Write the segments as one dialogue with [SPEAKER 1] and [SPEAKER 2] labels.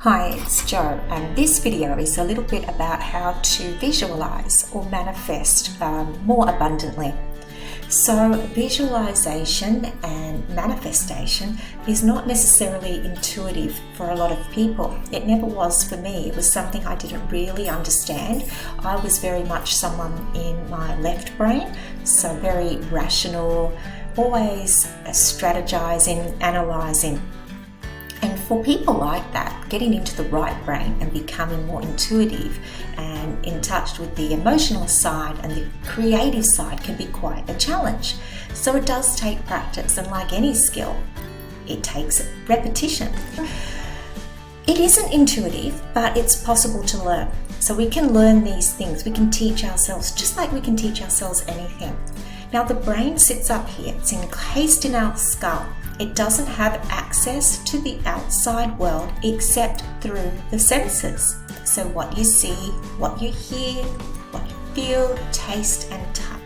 [SPEAKER 1] Hi, it's Jo, and this video is a little bit about how to visualize or manifest more abundantly. So visualization and manifestation is not necessarily intuitive for a lot of people. It never was for me. It was something I didn't really understand. I was very much someone in my left brain, so very rational, always strategizing, analyzing. And for people like that, getting into the right brain and becoming more intuitive and in touch with the emotional side and the creative side can be quite a challenge. So it does take practice, and like any skill, it takes repetition. It isn't intuitive, but it's possible to learn. So we can learn these things. We can teach ourselves just like we can teach ourselves anything. Now the brain sits up here. It's encased in our skull. It doesn't have access to the outside world except through the senses. So what you see, what you hear, what you feel, taste and touch.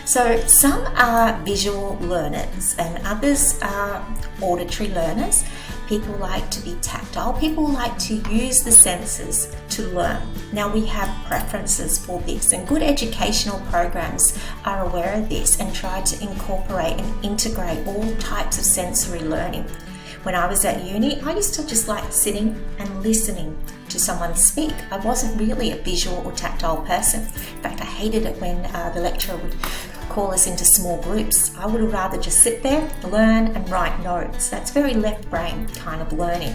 [SPEAKER 1] So some are visual learners and others are auditory learners. People like to be tactile. People like to use the senses to learn. Now we have preferences for this, and good educational programs are aware of this and try to incorporate and integrate all types of sensory learning. When I was at uni, I used to just like sitting and listening to someone speak. I wasn't really a visual or tactile person. In fact, I hated it when the lecturer would call us into small groups. I would have rather just sit there, learn and write notes. That's very left brain kind of learning.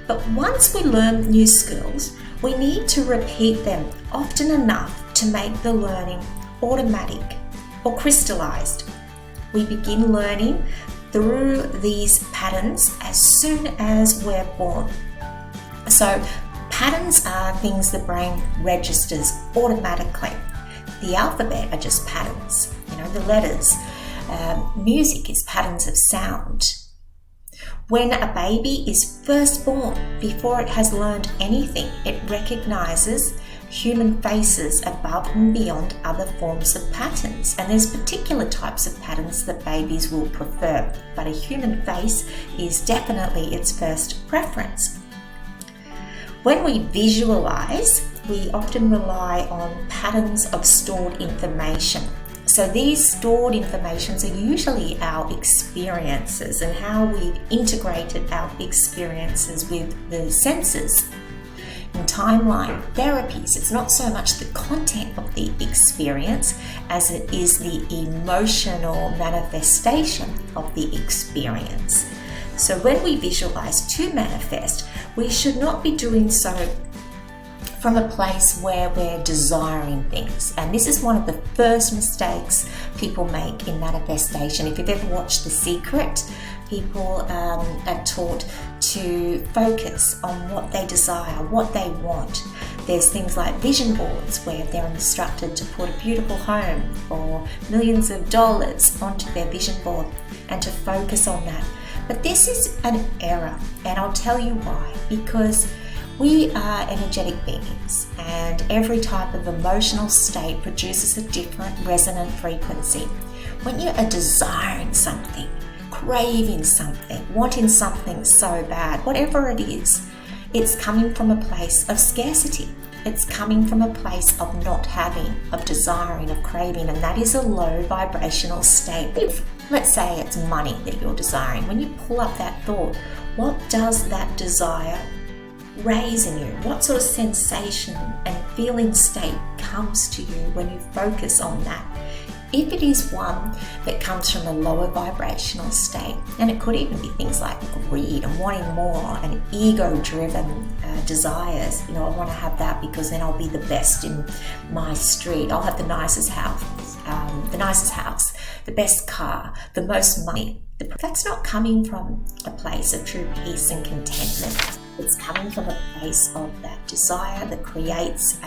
[SPEAKER 1] But once we learn new skills, we need to repeat them often enough to make the learning automatic or crystallized. We begin learning through these patterns as soon as we're born. So patterns are things the brain registers automatically. The alphabet are just patterns, the letters. Music is patterns of sound. When a baby is first born, before it has learned anything, it recognizes human faces above and beyond other forms of patterns. And there's particular types of patterns that babies will prefer, but a human face is definitely its first preference. When we visualize, we often rely on patterns of stored information. So these stored informations are usually our experiences and how we've integrated our experiences with the senses. In timeline therapies, it's not so much the content of the experience as it is the emotional manifestation of the experience. So when we visualize to manifest, we should not be doing so from a place where we're desiring things. And this is one of the first mistakes people make in manifestation. If you've ever watched The Secret, people are taught to focus on what they desire, what they want. There's things like vision boards where they're instructed to put a beautiful home or millions of dollars onto their vision board and to focus on that. But this is an error, and I'll tell you why. Because we are energetic beings, and every type of emotional state produces a different resonant frequency. When you are desiring something, craving something, wanting something so bad, whatever it is, it's coming from a place of scarcity. It's coming from a place of not having, of desiring, of craving, and that is a low vibrational state. If, let's say it's money that you're desiring, when you pull up that thought, what does that desire raise in you? What sort of sensation and feeling state comes to you when you focus on that? If it is one that comes from a lower vibrational state, and it could even be things like greed and wanting more and ego-driven desires, I want to have that because then I'll be the best in my street. I'll have the nicest house, the best car, the most money. That's not coming from a place of true peace and contentment. It's coming from a place of that desire that creates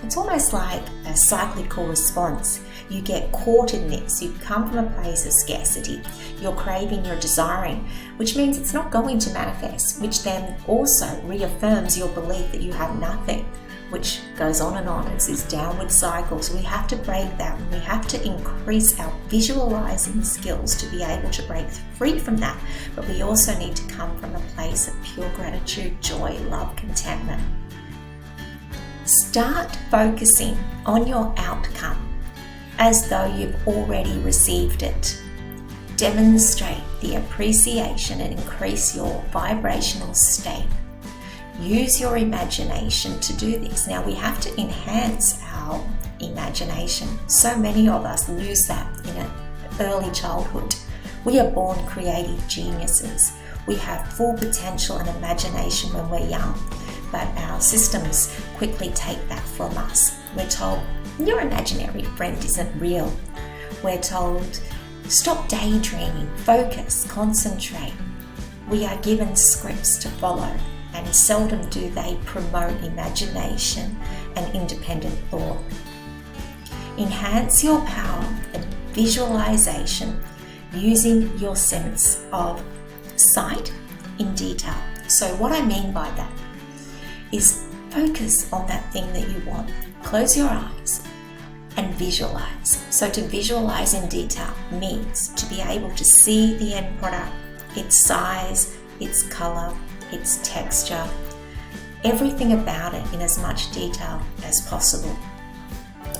[SPEAKER 1] it's almost like a cyclical response. You get caught in this. You come from a place of scarcity. You're craving, you're desiring, which means it's not going to manifest, which then also reaffirms your belief that you have nothing. which goes on and on. It's this downward cycle. So we have to break that, and we have to increase our visualizing skills to be able to break free from that. But we also need to come from a place of pure gratitude, joy, love, contentment. Start focusing on your outcome as though you've already received it. Demonstrate the appreciation and increase your vibrational state. Use your imagination to do this. Now we have to enhance our imagination. So many of us lose that in early childhood. We are born creative geniuses. We have full potential and imagination when we're young, but our systems quickly take that from us. We're told, your imaginary friend isn't real. We're told, stop daydreaming, focus, concentrate. We are given scripts to follow, and seldom do they promote imagination and independent thought. Enhance your power of visualization using your sense of sight in detail. So what I mean by that is focus on that thing that you want. Close your eyes and visualize. So to visualize in detail means to be able to see the end product, its size, its color, its texture, everything about it in as much detail as possible.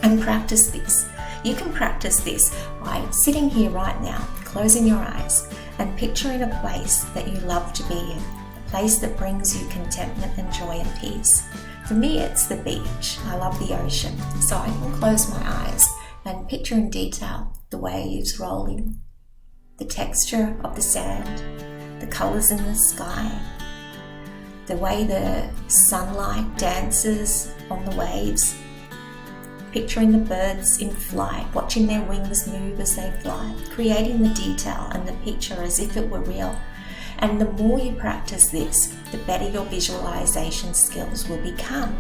[SPEAKER 1] And practice this. You can practice this by sitting here right now, closing your eyes and picturing a place that you love to be in, a place that brings you contentment and joy and peace. For me, it's the beach. I love the ocean. So I can close my eyes and picture in detail the waves rolling, the texture of the sand, the colors in the sky, the way the sunlight dances on the waves, picturing the birds in flight, watching their wings move as they fly, creating the detail and the picture as if it were real. And the more you practice this, the better your visualization skills will become.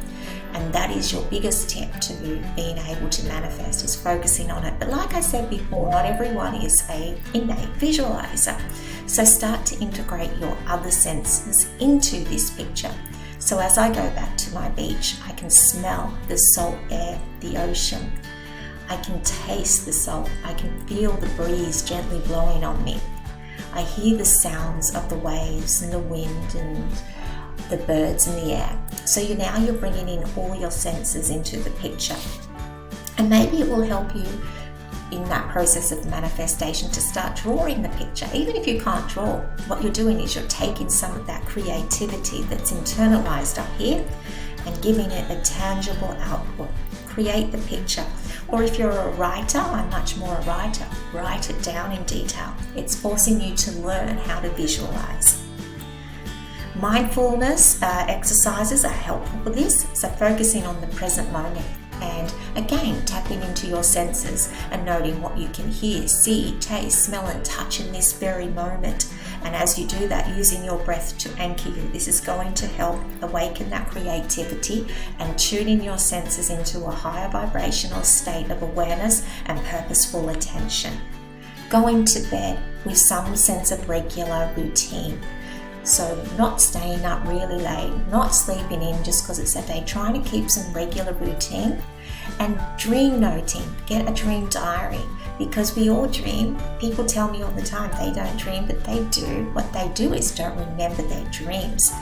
[SPEAKER 1] And that is your biggest tip to being able to manifest, is focusing on it. But like I said before, not everyone is an innate visualizer. So start to integrate your other senses into this picture. So as I go back to my beach, I can smell the salt air, the ocean. I can taste the salt. I can feel the breeze gently blowing on me. I hear the sounds of the waves and the wind and the birds in the air. So now you're bringing in all your senses into the picture. And maybe it will help you in that process of manifestation to start drawing the picture. Even if you can't draw, what you're doing is you're taking some of that creativity that's internalized up here and giving it a tangible output. Create the picture. Or if you're a writer, I'm much more a writer, write it down in detail. It's forcing you to learn how to visualize. Mindfulness exercises are helpful for this, so focusing on the present moment and again tapping into your senses and noting what you can hear, see, taste, smell and touch in this very moment. And as you do that, using your breath to anchor you, this is going to help awaken that creativity and tuning your senses into a higher vibrational state of awareness and purposeful attention. Going to bed with some sense of regular routine. So not staying up really late, not sleeping in just because it's a day, trying to keep some regular routine. And dream noting, get a dream diary, because we all dream. People tell me all the time they don't dream, but they do. What they do is don't remember their dreams.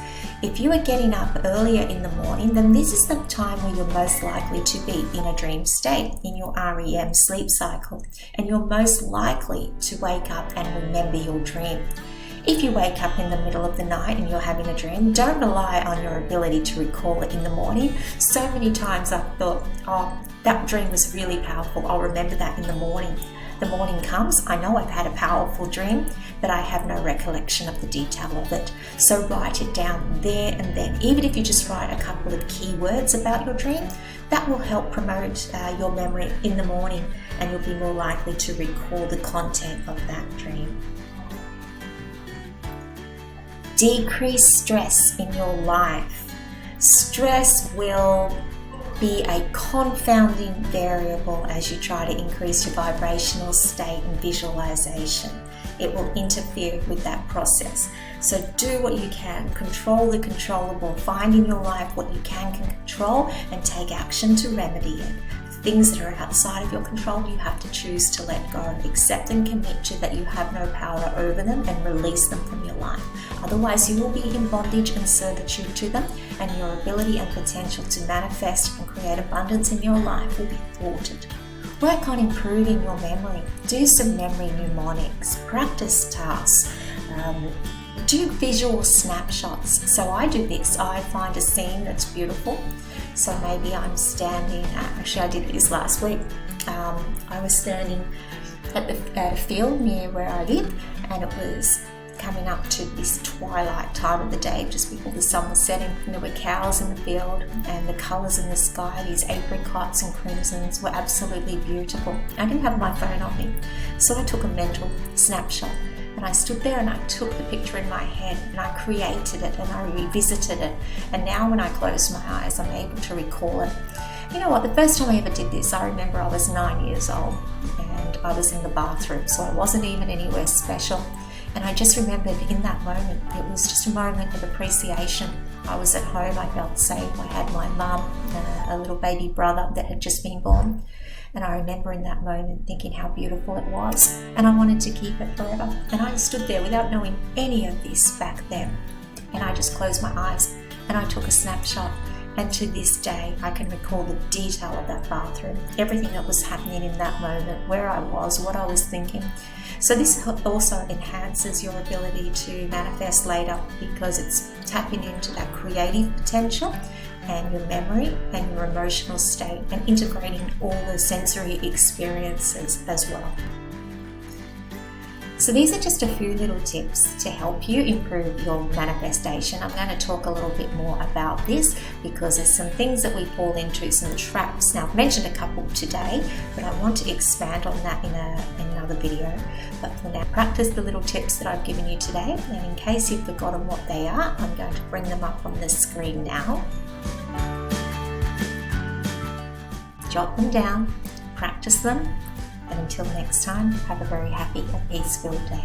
[SPEAKER 1] If you are getting up earlier in the morning, then this is the time where you're most likely to be in a dream state, in your REM sleep cycle, and you're most likely to wake up and remember your dream. If you wake up in the middle of the night and you're having a dream, don't rely on your ability to recall it in the morning. So many times I've thought, oh, that dream was really powerful. I'll remember that in the morning. The morning comes, I know I've had a powerful dream, but I have no recollection of the detail of it. So write it down there and then. Even if you just write a couple of key words about your dream, that will help promote your memory in the morning, and you'll be more likely to recall the content of that dream. Decrease stress in your life. Stress will be a confounding variable as you try to increase your vibrational state and visualization. It will interfere with that process. So do what you can, control the controllable, find in your life what you can control and take action to remedy it. Things that are outside of your control, you have to choose to let go. Accept and commit to that you have no power over them and release them from your life. Otherwise, you will be in bondage and servitude to them, and your ability and potential to manifest and create abundance in your life will be thwarted. Work on improving your memory. Do some memory mnemonics. Practice tasks. Do visual snapshots. So I do this. I find a scene that's beautiful. So maybe I'm standing, actually I did this last week. I was standing at a field near where I live, and it was coming up to this twilight time of the day, just before the sun was setting, and there were cows in the field, and the colours in the sky, these apricots and crimsons, were absolutely beautiful. I didn't have my phone on me, so I took a mental snapshot. And I stood there and I took the picture in my head and I created it and I revisited it. And now when I close my eyes, I'm able to recall it. You know what, the first time I ever did this, I remember I was 9 years old and I was in the bathroom, so I wasn't even anywhere special. And I just remembered in that moment, it was just a moment of appreciation. I was at home, I felt safe, I had my mum, a little baby brother that had just been born. And I remember in that moment thinking how beautiful it was, and I wanted to keep it forever. And I stood there without knowing any of this back then. And I just closed my eyes and I took a snapshot. And to this day, I can recall the detail of that bathroom, everything that was happening in that moment, where I was, what I was thinking. So this also enhances your ability to manifest later, because it's tapping into that creative potential and your memory and your emotional state, and integrating all the sensory experiences as well. So these are just a few little tips to help you improve your manifestation. I'm going to talk a little bit more about this because there's some things that we fall into, some traps. Now, I've mentioned a couple today, but I want to expand on that in another video. But for now, practice the little tips that I've given you today. And in case you've forgotten what they are, I'm going to bring them up on the screen now. Jot them down, practice them, and until next time, have a very happy and peace-filled day.